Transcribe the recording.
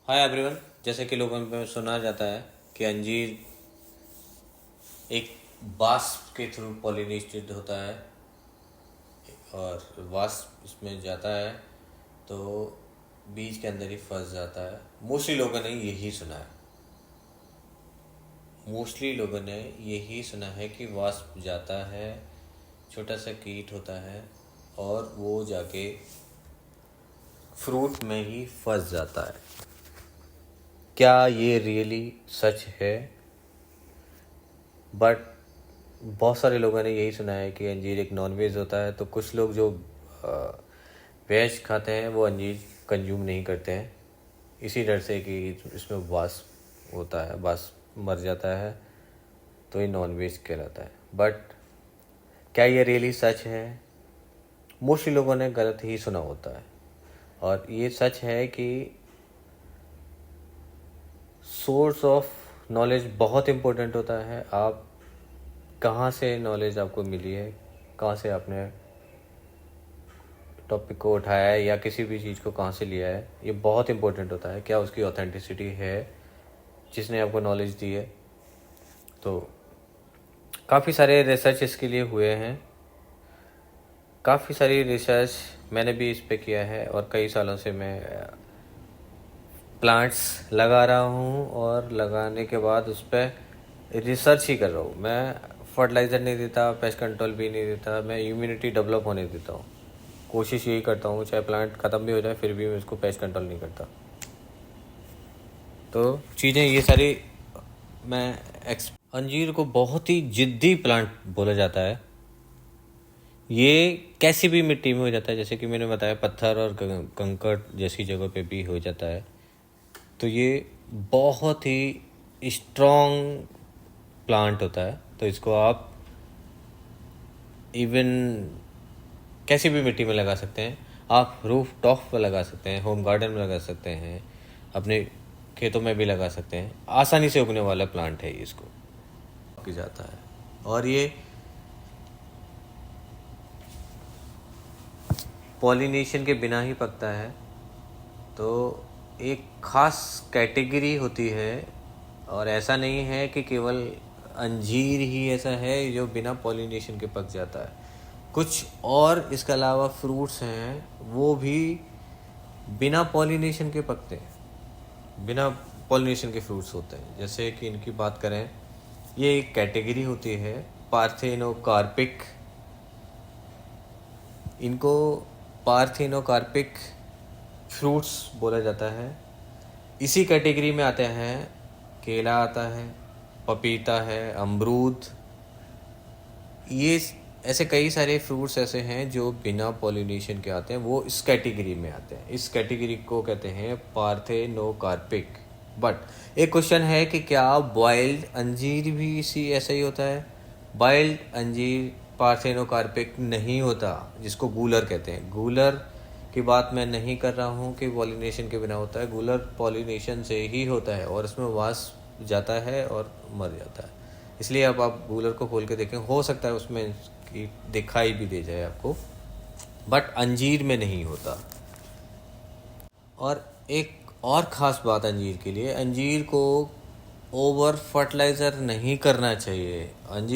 Hi everyone. जैसे कि लोगों में सुना जाता है कि अंजीर एक वास्प के थ्रू पॉलिनेटेड होता है और वास्प इसमें जाता है तो बीज के अंदर ही फंस जाता है। मोस्टली लोगों ने यही सुना है कि वास्प जाता है, छोटा सा कीट होता है और वो जाके फ्रूट में ही फंस जाता है। क्या ये रियली सच है? बट बहुत सारे लोगों ने यही सुना है कि अंजीर एक नॉन वेज होता है, तो कुछ लोग जो वेज खाते हैं वो अंजीर कंज्यूम नहीं करते हैं इसी डर से कि इसमें वास्प होता है, वास्प मर जाता है तो ये नॉन वेज कहलाता है। बट क्या ये रियली सच है? मोस्टली लोगों ने गलत ही सुना होता है। और ये सच है कि सोर्स ऑफ नॉलेज बहुत इम्पोर्टेंट होता है। आप कहाँ से नॉलेज आपको मिली है, कहाँ से आपने टॉपिक को उठाया है या किसी भी चीज़ को कहाँ से लिया है, ये बहुत इम्पोर्टेंट होता है। क्या उसकी ऑथेंटिसिटी है जिसने आपको नॉलेज दी है। तो काफ़ी सारे रिसर्च इसके लिए हुए हैं, काफ़ी सारी रिसर्च मैंने भी इस पे किया है और कई सालों से मैं प्लांट्स लगा रहा हूँ और लगाने के बाद उस पर रिसर्च ही कर रहा हूँ। मैं फर्टिलाइज़र नहीं देता, पेस्ट कंट्रोल भी नहीं देता, मैं इम्यूनिटी डेवलप होने देता हूँ। कोशिश यही करता हूँ चाहे प्लांट ख़त्म भी हो जाए फिर भी मैं उसको पेस्ट कंट्रोल नहीं करता। तो चीज़ें ये सारी अंजीर को बहुत ही जिद्दी प्लांट बोला जाता है। ये कैसी भी मिट्टी में हो जाता है, जैसे कि मैंने बताया पत्थर और कंकड़ जैसी जगह पे भी हो जाता है। तो ये बहुत ही स्ट्रॉन्ग प्लांट होता है, तो इसको आप इवन कैसी भी मिट्टी में लगा सकते हैं। आप रूफ टॉप पर लगा सकते हैं, होम गार्डन में लगा सकते हैं, अपने खेतों में भी लगा सकते हैं। आसानी से उगने वाला प्लांट है, इसको की जाता है और ये पॉलिनेशन के बिना ही पकता है। तो एक ख़ास कैटेगरी होती है और ऐसा नहीं है कि केवल अंजीर ही ऐसा है जो बिना पॉलिनेशन के पक जाता है। कुछ और इसके अलावा फ्रूट्स हैं वो भी बिना पॉलिनेशन के पकते हैं, बिना पॉलिनेशन के फ्रूट्स होते हैं। जैसे कि इनकी बात करें, ये एक कैटेगरी होती है पार्थेनोकार्पिक। इनको पार्थेनोकार्पिक फ्रूट्स बोला जाता है। इसी कैटेगरी में आते हैं केला आता है, पपीता है, अमरूद। ये ऐसे कई सारे फ्रूट्स ऐसे हैं जो बिना पॉलिनेशन के आते हैं, वो इस कैटेगरी में आते हैं। इस कैटेगरी को कहते हैं पार्थेनोकार्पिक। बट एक क्वेश्चन है कि क्या बॉइल्ड अंजीर भी इसी ऐसा ही होता है? बॉइल्ड अंजीर पार्थेनोकार्पिक नहीं होता, जिसको गूलर कहते हैं। गूलर की बात मैं नहीं कर रहा हूँ कि पॉलिनेशन के बिना होता है। गूलर पॉलिनेशन से ही होता है और इसमें वास्प जाता है और मर जाता है। इसलिए अब आप गूलर को खोल के देखें, हो सकता है उसमें कि दिखाई भी दे जाए आपको, बट अंजीर में नहीं होता। और एक और ख़ास बात अंजीर के लिए, अंजीर को ओवर फर्टिलाइज़र नहीं करना चाहिए। अंजीर